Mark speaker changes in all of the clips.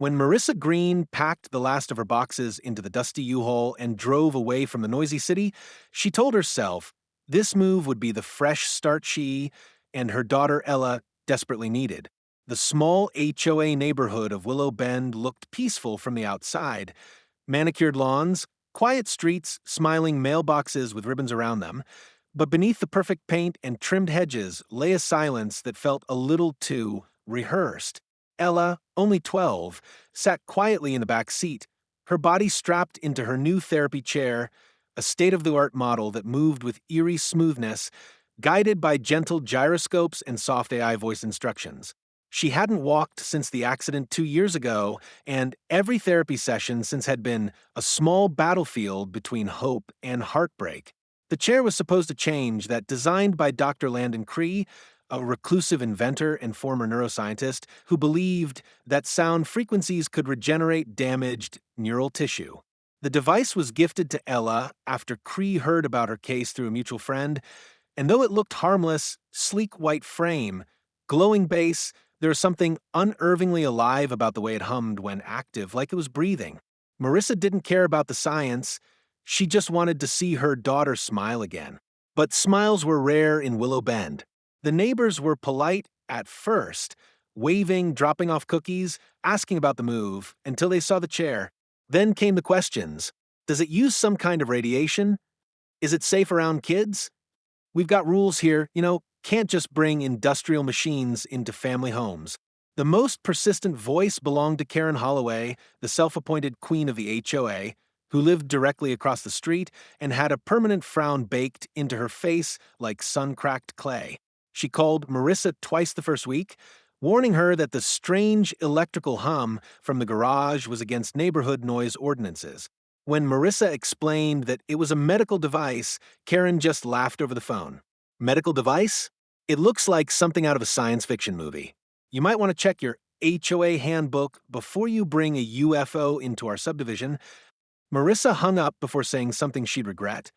Speaker 1: When Marissa Green packed the last of her boxes into the dusty U-Haul and drove away from the noisy city, she told herself this move would be the fresh start she and her daughter Ella desperately needed. The small HOA neighborhood of Willow Bend looked peaceful from the outside. Manicured lawns, quiet streets, smiling mailboxes with ribbons around them. But beneath the perfect paint and trimmed hedges lay a silence that felt a little too rehearsed. Ella, only 12, sat quietly in the back seat, her body strapped into her new therapy chair, a state-of-the-art model that moved with eerie smoothness, guided by gentle gyroscopes and soft AI voice instructions. She hadn't walked since the accident 2 years ago, and every therapy session since had been a small battlefield between hope and heartbreak. The chair was supposed to change that, designed by Dr. Landon Cree, a reclusive inventor and former neuroscientist who believed that sound frequencies could regenerate damaged neural tissue. The device was gifted to Ella after Cree heard about her case through a mutual friend, and though it looked harmless, sleek white frame, glowing base, there was something unnervingly alive about the way it hummed when active, like it was breathing. Marissa didn't care about the science. She just wanted to see her daughter smile again. But smiles were rare in Willow Bend. The neighbors were polite at first, waving, dropping off cookies, asking about the move, until they saw the chair. Then came the questions. Does it use some kind of radiation? Is it safe around kids? We've got rules here, can't just bring industrial machines into family homes. The most persistent voice belonged to Karen Holloway, the self-appointed queen of the HOA, who lived directly across the street and had a permanent frown baked into her face like sun-cracked clay. She called Marissa twice the first week, warning her that the strange electrical hum from the garage was against neighborhood noise ordinances. When Marissa explained that it was a medical device, Karen just laughed over the phone. Medical device? It looks like something out of a science fiction movie. You might want to check your HOA handbook before you bring a UFO into our subdivision. Marissa hung up before saying something she'd regret.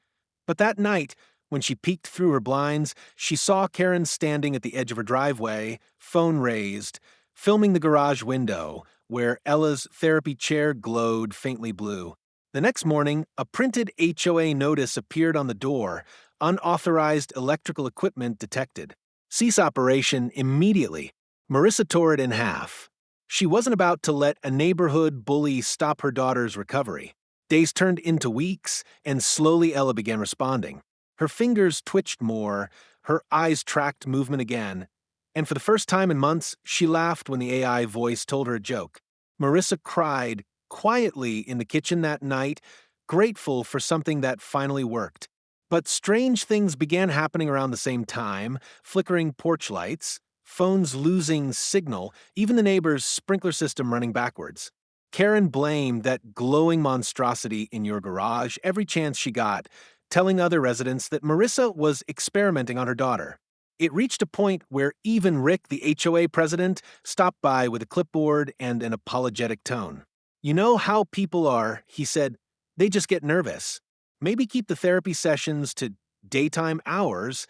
Speaker 1: But that night, when she peeked through her blinds, she saw Karen standing at the edge of her driveway, phone raised, filming the garage window, where Ella's therapy chair glowed faintly blue. The next morning, a printed HOA notice appeared on the door, unauthorized electrical equipment detected. Cease operation immediately. Marissa tore it in half. She wasn't about to let a neighborhood bully stop her daughter's recovery. Days turned into weeks, and slowly Ella began responding. Her fingers twitched more, her eyes tracked movement again, and for the first time in months, she laughed when the AI voice told her a joke. Marissa cried quietly in the kitchen that night, grateful for something that finally worked. But strange things began happening around the same time, flickering porch lights, phones losing signal, even the neighbor's sprinkler system running backwards. Karen blamed that glowing monstrosity in your garage every chance she got, telling other residents that Marissa was experimenting on her daughter. It reached a point where even Rick, the HOA president, stopped by with a clipboard and an apologetic tone. You know how people are, he said. They just get nervous. Maybe keep the therapy sessions to daytime hours.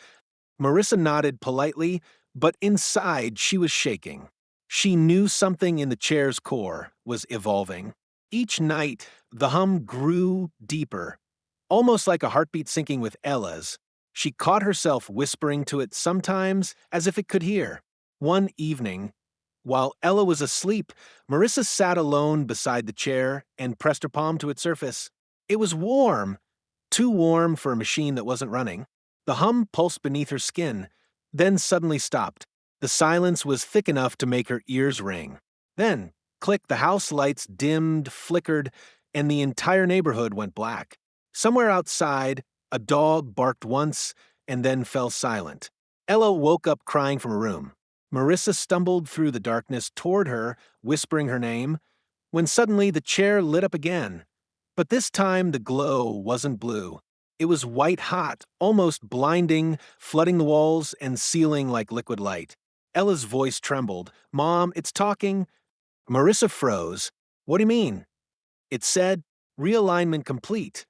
Speaker 1: Marissa nodded politely, but inside she was shaking. She knew something in the chair's core was evolving. Each night, the hum grew deeper, almost like a heartbeat syncing with Ella's. She caught herself whispering to it sometimes as if it could hear. One evening, while Ella was asleep, Marissa sat alone beside the chair and pressed her palm to its surface. It was warm, too warm for a machine that wasn't running. The hum pulsed beneath her skin, then suddenly stopped. The silence was thick enough to make her ears ring. Then, click, the house lights dimmed, flickered, and the entire neighborhood went black. Somewhere outside, a dog barked once and then fell silent. Ella woke up crying from her room. Marissa stumbled through the darkness toward her, whispering her name, when suddenly the chair lit up again. But this time the glow wasn't blue. It was white-hot, almost blinding, flooding the walls and ceiling like liquid light. Ella's voice trembled. "Mom, it's talking." Marissa froze. "What do you mean?" It said, "Realignment complete."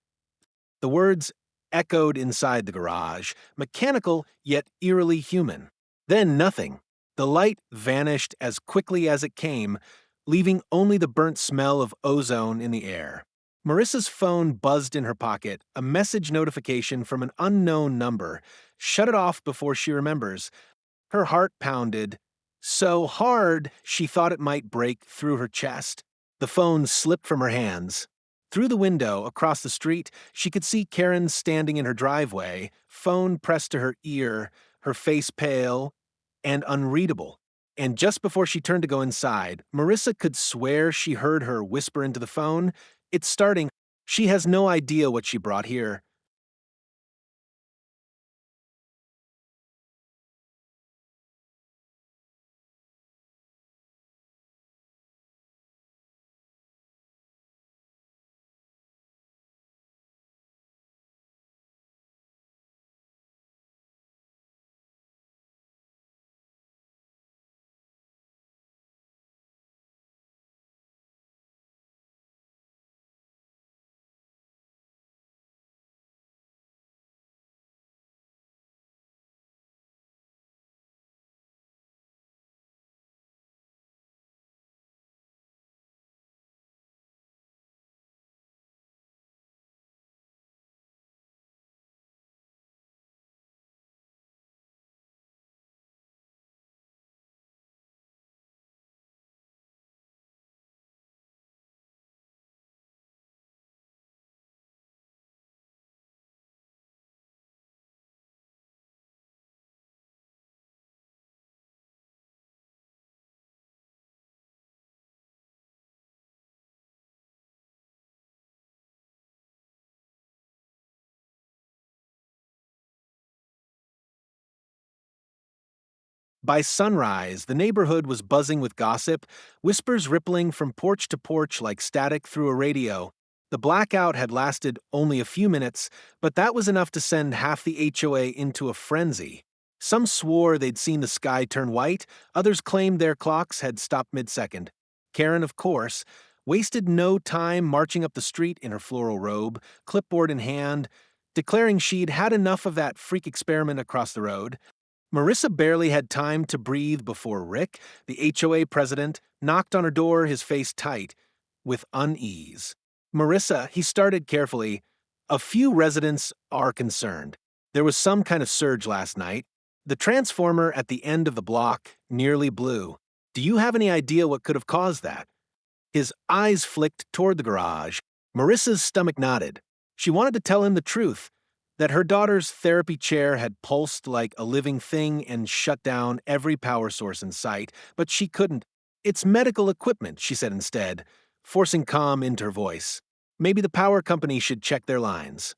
Speaker 1: The words echoed inside the garage, mechanical yet eerily human. Then nothing. The light vanished as quickly as it came, leaving only the burnt smell of ozone in the air. Marissa's phone buzzed in her pocket, a message notification from an unknown number. Shut it off before she remembers. Her heart pounded so hard she thought it might break through her chest. The phone slipped from her hands. Through the window, across the street, she could see Karen standing in her driveway, phone pressed to her ear, her face pale and unreadable. And just before she turned to go inside, Marissa could swear she heard her whisper into the phone, "It's starting. She has no idea what she brought here." By sunrise, the neighborhood was buzzing with gossip, whispers rippling from porch to porch like static through a radio. The blackout had lasted only a few minutes, but that was enough to send half the HOA into a frenzy. Some swore they'd seen the sky turn white, others claimed their clocks had stopped mid-second. Karen, of course, wasted no time marching up the street in her floral robe, clipboard in hand, declaring she'd had enough of that freak experiment across the road. Marissa barely had time to breathe before Rick, the HOA president, knocked on her door, his face tight, with unease. "Marissa," he started carefully, "a few residents are concerned. There was some kind of surge last night. The transformer at the end of the block nearly blew. Do you have any idea what could have caused that?" His eyes flicked toward the garage. Marissa's stomach knotted. She wanted to tell him the truth, that her daughter's therapy chair had pulsed like a living thing and shut down every power source in sight, but she couldn't. "It's medical equipment," she said instead, forcing calm into her voice. "Maybe the power company should check their lines."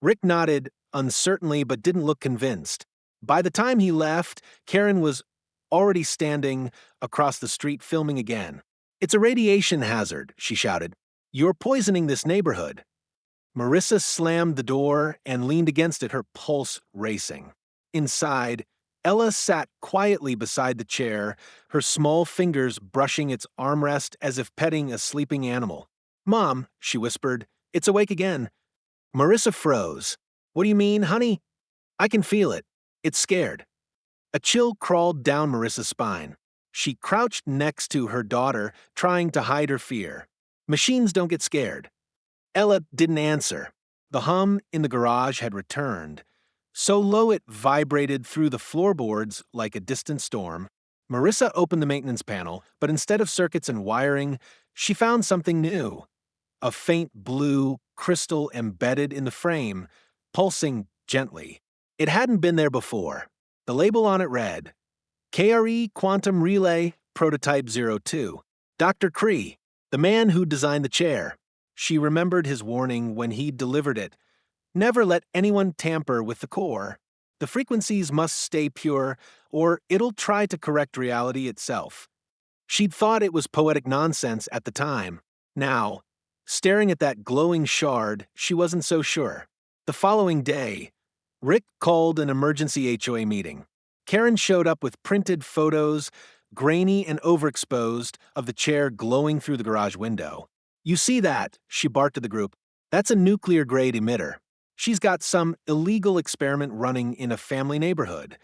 Speaker 1: Rick nodded uncertainly but didn't look convinced. By the time he left, Karen was already standing across the street filming again. "It's a radiation hazard," she shouted. "You're poisoning this neighborhood." Marissa slammed the door and leaned against it, her pulse racing. Inside, Ella sat quietly beside the chair, her small fingers brushing its armrest as if petting a sleeping animal. "Mom," she whispered, "it's awake again." Marissa froze. "What do you mean, honey?" "I can feel it. It's scared." A chill crawled down Marissa's spine. She crouched next to her daughter, trying to hide her fear. "Machines don't get scared." Ella didn't answer. The hum in the garage had returned, so low it vibrated through the floorboards like a distant storm. Marissa opened the maintenance panel, but instead of circuits and wiring, she found something new. A faint blue crystal embedded in the frame, pulsing gently. It hadn't been there before. The label on it read, "KRE Quantum Relay Prototype 02. Dr. Cree, the man who designed the chair." She remembered his warning when he delivered it. "Never let anyone tamper with the core. The frequencies must stay pure, or it'll try to correct reality itself." She'd thought it was poetic nonsense at the time. Now, staring at that glowing shard, she wasn't so sure. The following day, Rick called an emergency HOA meeting. Karen showed up with printed photos, grainy and overexposed, of the chair glowing through the garage window. "You see that?" she barked at the group. "That's a nuclear-grade emitter. She's got some illegal experiment running in a family neighborhood."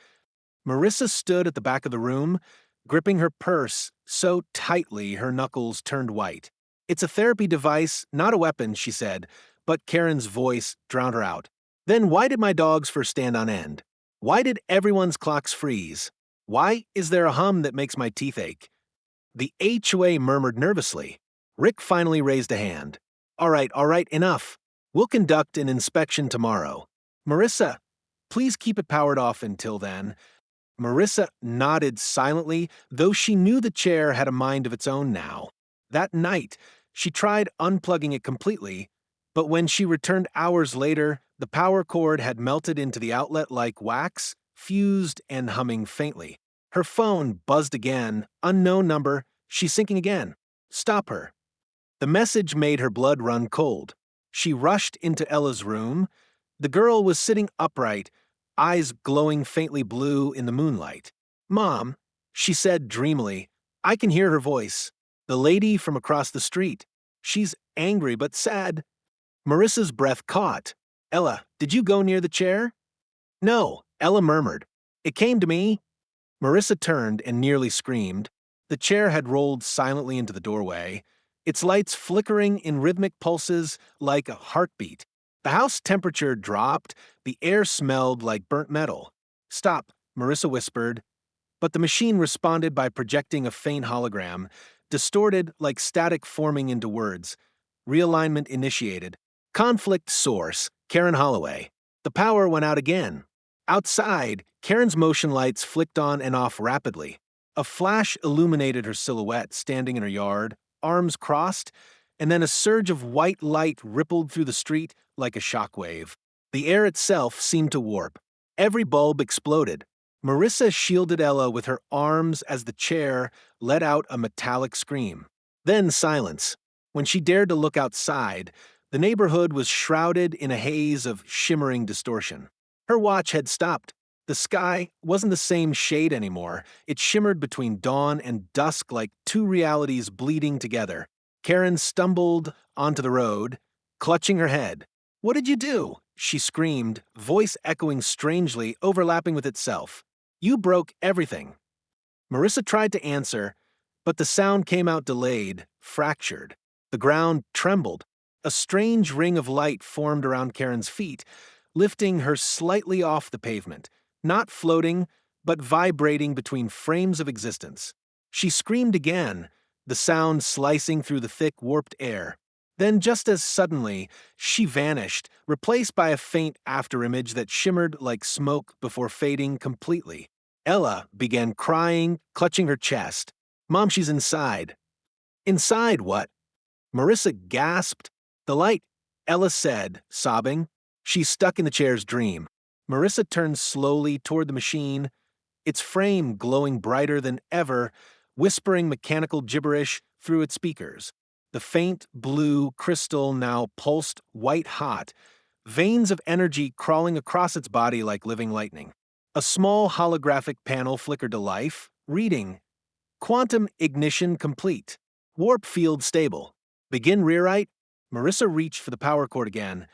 Speaker 1: Marissa stood at the back of the room, gripping her purse, so tightly her knuckles turned white. It's a therapy device, not a weapon, she said, but Karen's voice drowned her out. Then why did my dogs first stand on end? Why did everyone's clocks freeze? Why is there a hum that makes my teeth ache? The HOA murmured nervously. Rick finally raised a hand. All right, enough. We'll conduct an inspection tomorrow. Marissa, please keep it powered off until then. Marissa nodded silently, though she knew the chair had a mind of its own now. That night, she tried unplugging it completely, but when she returned hours later, the power cord had melted into the outlet like wax, fused and humming faintly. Her phone buzzed again, unknown number, she's sinking again. Stop her. The message made her blood run cold. She rushed into Ella's room. The girl was sitting upright, eyes glowing faintly blue in the moonlight. Mom, she said dreamily. I can hear her voice. The lady from across the street. She's angry but sad. Marissa's breath caught. Ella, did you go near the chair? No, Ella murmured. It came to me. Marissa turned and nearly screamed. The chair had rolled silently into the doorway, its lights flickering in rhythmic pulses like a heartbeat. The house temperature dropped, the air smelled like burnt metal. Stop, Marissa whispered, but the machine responded by projecting a faint hologram, distorted like static forming into words. Realignment initiated. Conflict source, Karen Holloway. The power went out again. Outside, Karen's motion lights flicked on and off rapidly. A flash illuminated her silhouette standing in her yard, arms crossed, and then a surge of white light rippled through the street like a shockwave. The air itself seemed to warp. Every bulb exploded. Marissa shielded Ella with her arms as the chair let out a metallic scream. Then silence. When she dared to look outside, the neighborhood was shrouded in a haze of shimmering distortion. Her watch had stopped. The sky wasn't the same shade anymore. It shimmered between dawn and dusk like two realities bleeding together. Karen stumbled onto the road, clutching her head. What did you do? She screamed, voice echoing strangely, overlapping with itself. You broke everything. Marissa tried to answer, but the sound came out delayed, fractured. The ground trembled. A strange ring of light formed around Karen's feet, lifting her slightly off the pavement, not floating, but vibrating between frames of existence. She screamed again, the sound slicing through the thick, warped air. Then, just as suddenly, she vanished, replaced by a faint afterimage that shimmered like smoke before fading completely. Ella began crying, clutching her chest. Mom, she's inside. Inside what? Marissa gasped. The light, Ella said, sobbing. She's stuck in the chair's dream. Marissa turned slowly toward the machine, its frame glowing brighter than ever, whispering mechanical gibberish through its speakers. The faint blue crystal now pulsed white-hot, veins of energy crawling across its body like living lightning. A small holographic panel flickered to life, reading, Quantum ignition complete. Warp field stable. Begin rewrite. Marissa reached for the power cord again,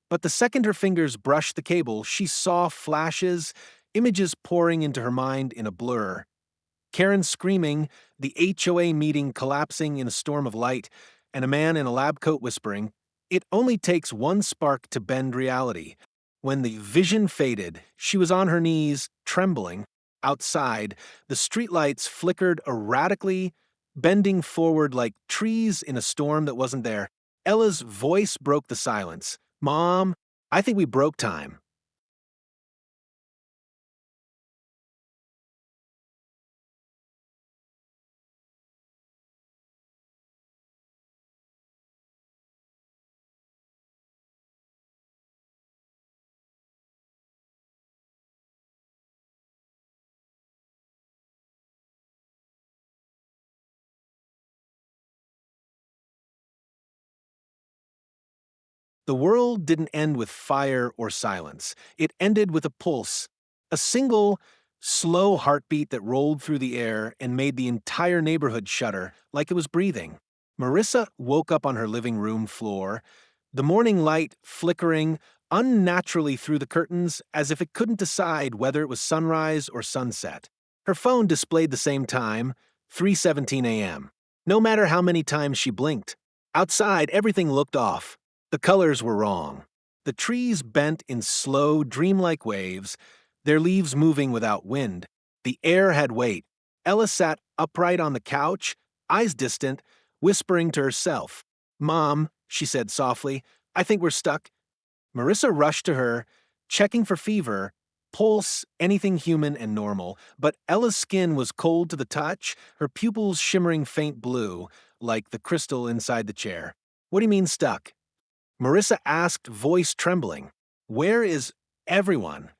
Speaker 1: but the second her fingers brushed the cable, she saw flashes, images pouring into her mind in a blur. Karen screaming, the HOA meeting collapsing in a storm of light, and a man in a lab coat whispering, "It only takes one spark to bend reality." When the vision faded, she was on her knees, trembling. Outside, the streetlights flickered erratically, bending forward like trees in a storm that wasn't there. Ella's voice broke the silence. Mom, I think we broke time. The world didn't end with fire or silence. It ended with a pulse, a single, slow heartbeat that rolled through the air and made the entire neighborhood shudder like it was breathing. Marissa woke up on her living room floor, the morning light flickering unnaturally through the curtains as if it couldn't decide whether it was sunrise or sunset. Her phone displayed the same time, 3:17 a.m. No matter how many times she blinked. Outside, everything looked off. The colors were wrong. The trees bent in slow, dreamlike waves, their leaves moving without wind. The air had weight. Ella sat upright on the couch, eyes distant, whispering to herself. "Mom," she said softly, "I think we're stuck." Marissa rushed to her, checking for fever, pulse, anything human and normal, but Ella's skin was cold to the touch, her pupils shimmering faint blue, like the crystal inside the chair. "What do you mean stuck?" Marissa asked, voice trembling. "Where is everyone?"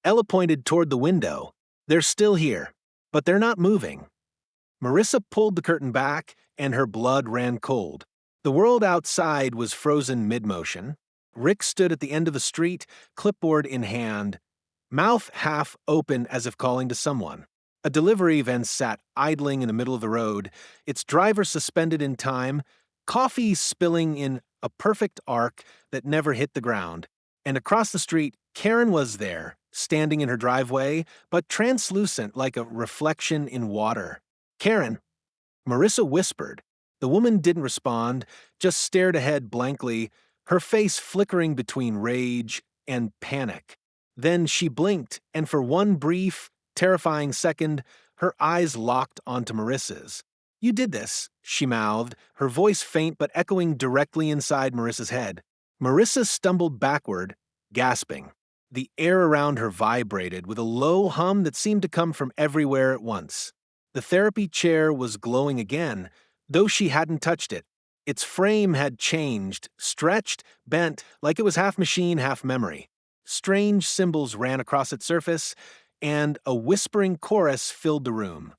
Speaker 1: Ella pointed toward the window. "They're still here, but they're not moving." Marissa pulled the curtain back, and her blood ran cold. The world outside was frozen mid-motion. Rick stood at the end of the street, clipboard in hand, mouth half open as if calling to someone. A delivery van sat idling in the middle of the road, its driver suspended in time, coffee spilling in a perfect arc that never hit the ground. And across the street, Karen was there, standing in her driveway, but translucent like a reflection in water. "Karen," Marissa whispered. The woman didn't respond, just stared ahead blankly, her face flickering between rage and panic. Then she blinked, and for one brief, terrifying second, her eyes locked onto Marissa's. "You did this," she mouthed, her voice faint but echoing directly inside Marissa's head. Marissa stumbled backward, gasping. The air around her vibrated with a low hum that seemed to come from everywhere at once. The therapy chair was glowing again, though she hadn't touched it. Its frame had changed, stretched, bent, like it was half machine, half memory. Strange symbols ran across its surface, and a whispering chorus filled the room.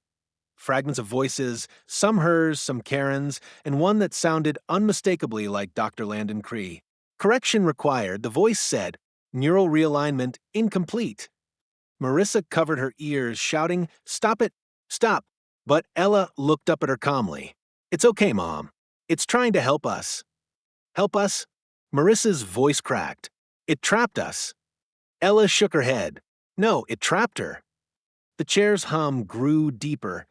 Speaker 1: Fragments of voices, some hers, some Karen's, and one that sounded unmistakably like Dr. Landon Cree. Correction required, the voice said, "Neural realignment incomplete." Marissa covered her ears, shouting, "Stop it! Stop!" But Ella looked up at her calmly. "It's okay, Mom. It's trying to help us." "Help us?" Marissa's voice cracked. "It trapped us." Ella shook her head. "No, it trapped her." The chair's hum grew deeper,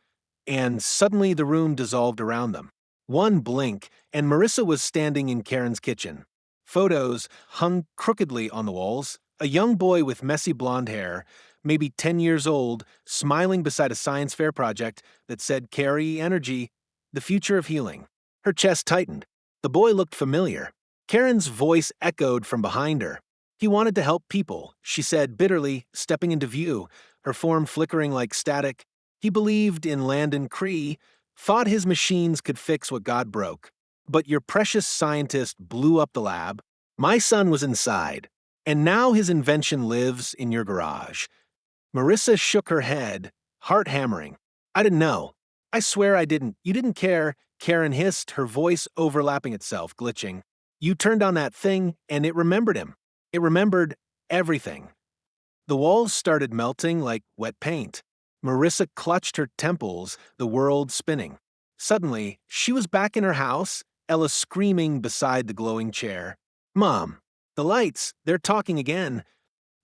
Speaker 1: and suddenly the room dissolved around them. One blink, and Marissa was standing in Karen's kitchen. Photos hung crookedly on the walls. A young boy with messy blonde hair, maybe 10 years old, smiling beside a science fair project that said "Carry Energy, the future of healing." Her chest tightened. The boy looked familiar. Karen's voice echoed from behind her. "He wanted to help people," she said bitterly, stepping into view, her form flickering like static. "He believed in Landon Cree, thought his machines could fix what God broke. But your precious scientist blew up the lab. My son was inside, and now his invention lives in your garage." Marissa shook her head, heart hammering. "I didn't know. I swear I didn't. You didn't care," Karen hissed, her voice overlapping itself, glitching. "You turned on that thing, and it remembered him. It remembered everything." The walls started melting like wet paint. Marissa clutched her temples, the world spinning. Suddenly, she was back in her house, Ella screaming beside the glowing chair. "Mom, the lights, they're talking again."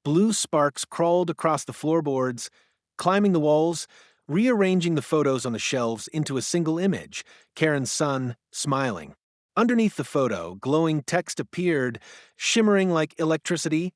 Speaker 1: Blue sparks crawled across the floorboards, climbing the walls, rearranging the photos on the shelves into a single image, Karen's son, smiling. Underneath the photo, glowing text appeared, shimmering like electricity.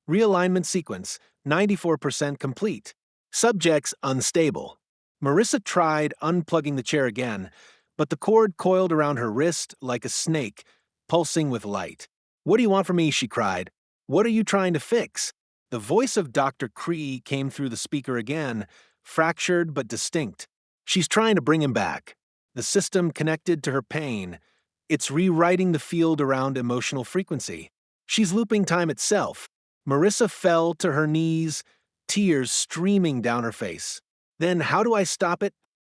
Speaker 1: "Realignment sequence, 94% complete. Subjects unstable." Marissa tried unplugging the chair again, but the cord coiled around her wrist like a snake, pulsing with light. "What do you want from me?" she cried. "What are you trying to fix?" The voice of Dr. Cree came through the speaker again, fractured but distinct. "She's trying to bring him back. The system connected to her pain. It's rewriting the field around emotional frequency. She's looping time itself." Marissa fell to her knees, tears streaming down her face. "Then how do I stop it?"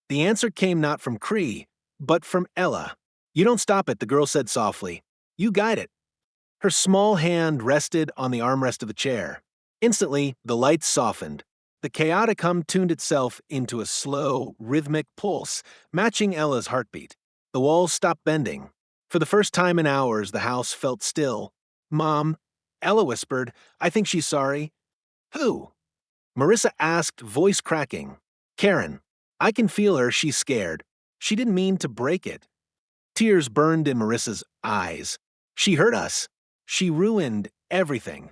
Speaker 1: The answer came not from Cree, but from Ella. "You don't stop it," the girl said softly. "You guide it." Her small hand rested on the armrest of the chair. Instantly, the lights softened. The chaotic hum tuned itself into a slow, rhythmic pulse, matching Ella's heartbeat. The walls stopped bending. For the first time in hours, the house felt still. "Mom," Ella whispered, "I think she's sorry." "Who?" Marissa asked, voice cracking. "Karen." I can feel her, she's scared. She didn't mean to break it. Tears burned in Marissa's eyes. She hurt us. She ruined everything.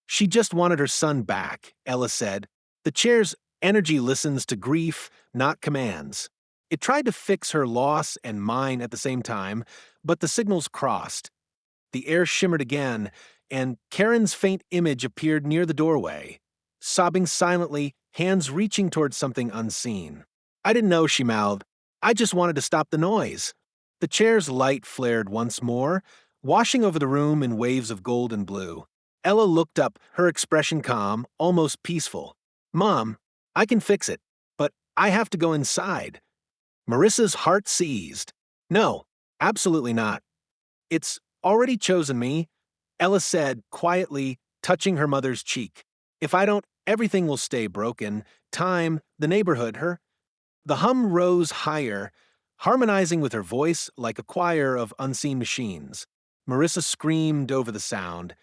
Speaker 1: She just wanted her son back, Ella said. The chair's energy listens to grief, not commands. It tried to fix her loss and mine at the same time, but the signals crossed. The air shimmered again, and Karen's faint image appeared near the doorway, sobbing silently, hands reaching towards something unseen. I didn't know, she mouthed. I just wanted to stop the noise. The chair's light flared once more, washing over the room in waves of gold and blue. Ella looked up, her expression calm, almost peaceful. Mom, I can fix it, but I have to go inside. Marissa's heart seized. No, absolutely not. It's already chosen me, Ella said quietly, touching her mother's cheek. If I don't, everything will stay broken. Time, the neighborhood, her. The hum rose higher, harmonizing with her voice like a choir of unseen machines. Marissa screamed over the sound.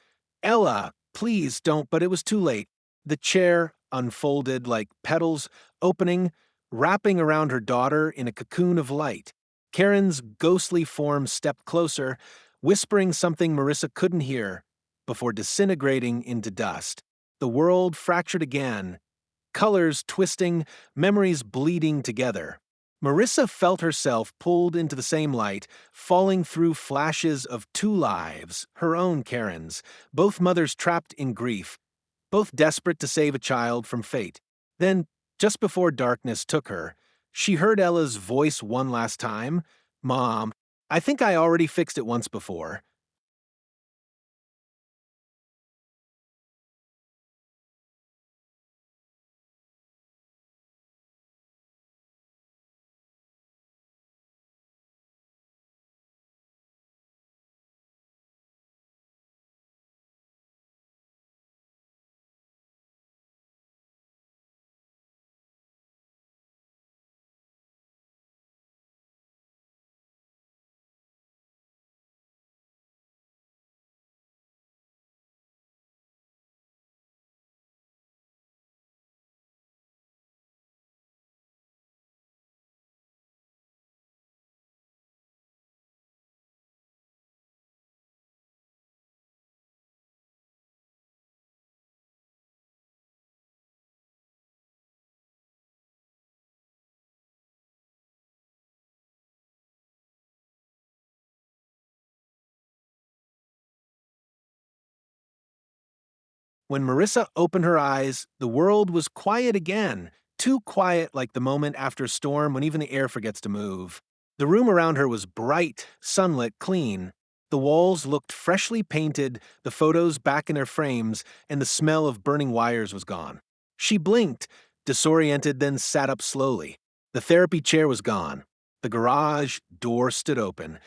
Speaker 1: Ella, please don't, but it was too late. The chair unfolded like petals, opening, wrapping around her daughter in a cocoon of light. Karen's ghostly form stepped closer, whispering something Marissa couldn't hear, before disintegrating into dust. The world fractured again, colors twisting, memories bleeding together. Marissa felt herself pulled into the same light, falling through flashes of two lives, her own Karen's, both mothers trapped in grief, both desperate to save a child from fate. Then, just before darkness took her, she heard Ella's voice one last time. Mom, I think I already fixed it once before. When Marissa opened her eyes, the world was quiet again, too quiet like the moment after a storm when even the air forgets to move. The room around her was bright, sunlit, clean. The walls looked freshly painted, the photos back in their frames, and the smell of burning wires was gone. She blinked, disoriented, then sat up slowly. The therapy chair was gone. The garage door stood open,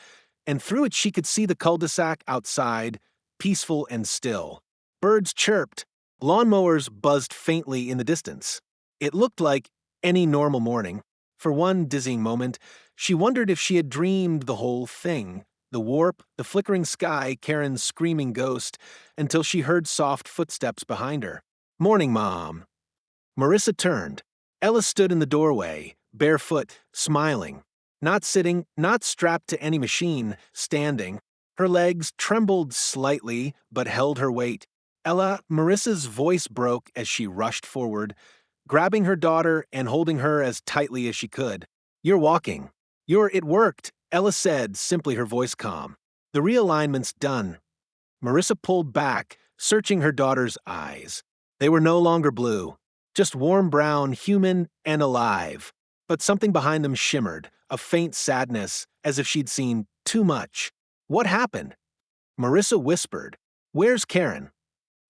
Speaker 1: and through it she could see the cul-de-sac outside, peaceful and still. Birds chirped. Lawnmowers buzzed faintly in the distance. It looked like any normal morning. For one dizzying moment, she wondered if she had dreamed the whole thing. The warp, the flickering sky, Karen's screaming ghost, until she heard soft footsteps behind her. Morning, Mom. Marissa turned. Ella stood in the doorway, barefoot, smiling. Not sitting, not strapped to any machine, standing. Her legs trembled slightly, but held her weight. Ella, Marissa's voice broke as she rushed forward, grabbing her daughter and holding her as tightly as she could. You're walking. It worked, Ella said, simply, her voice calm. The realignment's done. Marissa pulled back, searching her daughter's eyes. They were no longer blue, just warm brown, human and alive. But something behind them shimmered, a faint sadness, as if she'd seen too much. What happened? Marissa whispered, Where's Karen?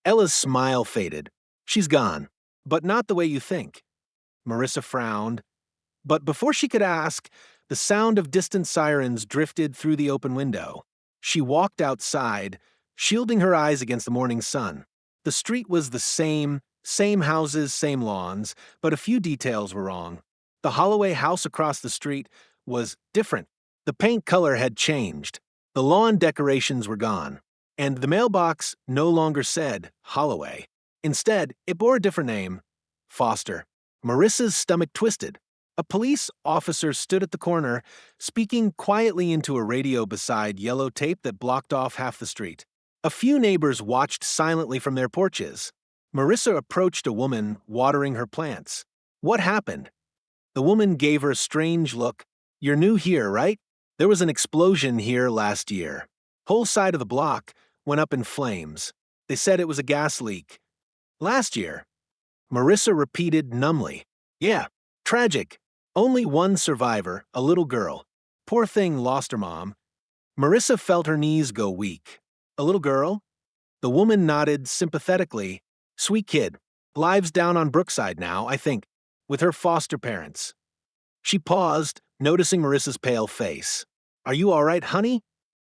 Speaker 1: Ella's smile faded. She's gone, but not the way you think. Marissa frowned. But before she could ask, the sound of distant sirens drifted through the open window. She walked outside, shielding her eyes against the morning sun. The street was the same houses, same lawns, but a few details were wrong. The Holloway house across the street was different. The paint color had changed. The lawn decorations were gone. And the mailbox no longer said Holloway. Instead, it bore a different name, Foster. Marissa's stomach twisted. A police officer stood at the corner, speaking quietly into a radio beside yellow tape that blocked off half the street. A few neighbors watched silently from their porches. Marissa approached a woman watering her plants. What happened? The woman gave her a strange look. You're new here, right? There was an explosion here last year. Whole side of the block went up in flames. They said it was a gas leak. Last year? Marissa repeated numbly. Yeah, tragic. Only one survivor, a little girl. Poor thing lost her mom. Marissa felt her knees go weak. A little girl? The woman nodded sympathetically. Sweet kid. Lives down on Brookside now, I think, with her foster parents. She paused, noticing Marissa's pale face. Are you all right, honey?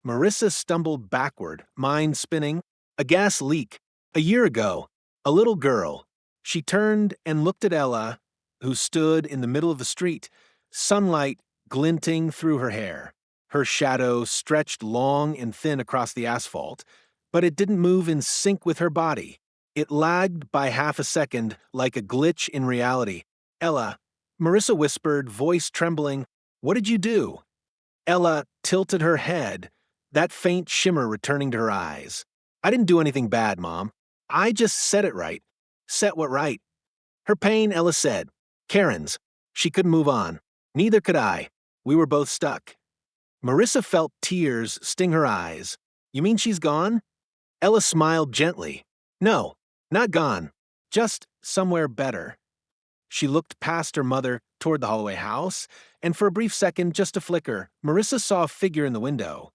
Speaker 1: Marissa stumbled backward, mind spinning. A gas leak. A year ago. A little girl. She turned and looked at Ella, who stood in the middle of the street, sunlight glinting through her hair. Her shadow stretched long and thin across the asphalt, but it didn't move in sync with her body. It lagged by half a second, like a glitch in reality. Ella, Marissa whispered, voice trembling, what did you do? Ella tilted her head, that faint shimmer returning to her eyes. I didn't do anything bad, Mom. I just said it right. Set what right? Her pain, Ella said. Karen's. She couldn't move on. Neither could I. We were both stuck. Marissa felt tears sting her eyes. You mean she's gone? Ella smiled gently. No, not gone. Just somewhere better. She looked past her mother toward the Holloway house, and for a brief second, just a flicker, Marissa saw a figure in the window.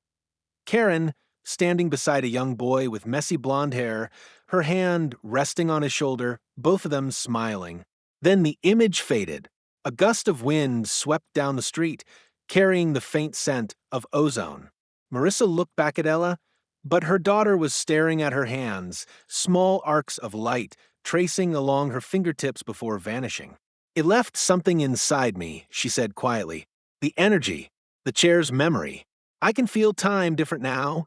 Speaker 1: Karen, standing beside a young boy with messy blonde hair, her hand resting on his shoulder, both of them smiling. Then the image faded. A gust of wind swept down the street, carrying the faint scent of ozone. Marissa looked back at Ella, but her daughter was staring at her hands, small arcs of light tracing along her fingertips before vanishing. It left something inside me, she said quietly. The energy, the chair's memory. I can feel time different now.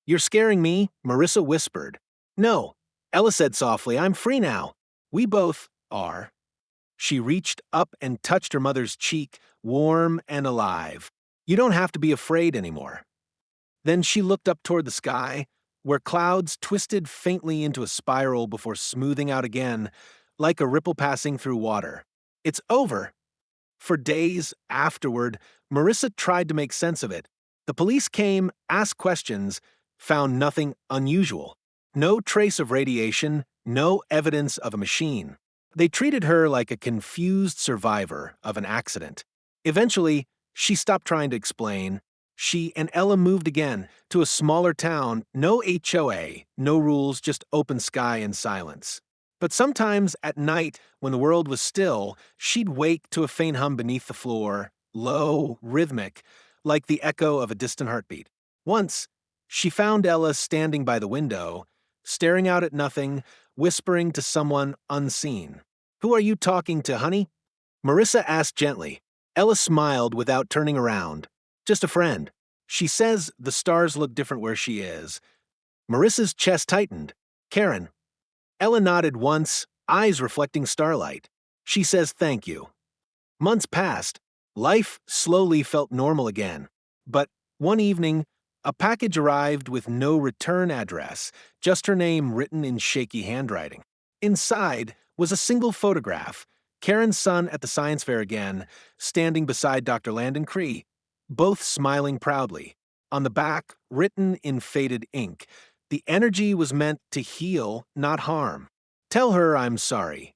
Speaker 1: You're scaring me, Marissa whispered. No, Ella said softly, I'm free now. We both are. She reached up and touched her mother's cheek, warm and alive. You don't have to be afraid anymore. Then she looked up toward the sky, where clouds twisted faintly into a spiral before smoothing out again, like a ripple passing through water. It's over. For days afterward, Marissa tried to make sense of it. The police came, asked questions, found nothing unusual. No trace of radiation, no evidence of a machine. They treated her like a confused survivor of an accident. Eventually, she stopped trying to explain. She and Ella moved again to a smaller town, no HOA, no rules, just open sky and silence. But sometimes at night, when the world was still, she'd wake to a faint hum beneath the floor, low, rhythmic, like the echo of a distant heartbeat. Once, she found Ella standing by the window, staring out at nothing, whispering to someone unseen. Who are you talking to, honey? Marissa asked gently. Ella smiled without turning around. Just a friend. She says the stars look different where she is. Marissa's chest tightened. Karen. Ella nodded once, eyes reflecting starlight. She says thank you. Months passed. Life slowly felt normal again. But one evening, a package arrived with no return address, just her name written in shaky handwriting. Inside was a single photograph, Karen's son at the science fair again, standing beside Dr. Landon Cree, both smiling proudly. On the back, written in faded ink, the energy was meant to heal, not harm. Tell her I'm sorry.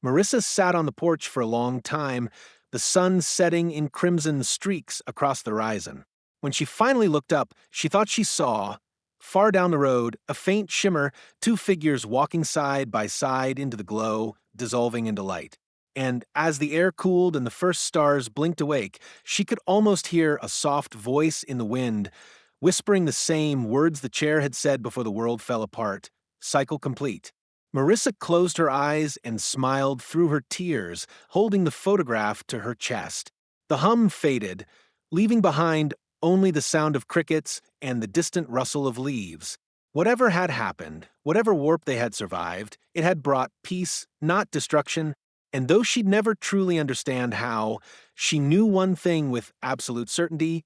Speaker 1: Marissa sat on the porch for a long time, the sun setting in crimson streaks across the horizon. When she finally looked up, she thought she saw, far down the road, a faint shimmer, two figures walking side by side into the glow, dissolving into light. And as the air cooled and the first stars blinked awake, she could almost hear a soft voice in the wind, whispering the same words the chair had said before the world fell apart. Cycle complete. Marissa closed her eyes and smiled through her tears, holding the photograph to her chest. The hum faded, leaving behind only the sound of crickets and the distant rustle of leaves. Whatever had happened, whatever warp they had survived, it had brought peace, not destruction, And though she'd never truly understand how, she knew one thing with absolute certainty: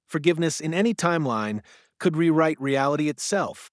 Speaker 1: forgiveness in any timeline could rewrite reality itself.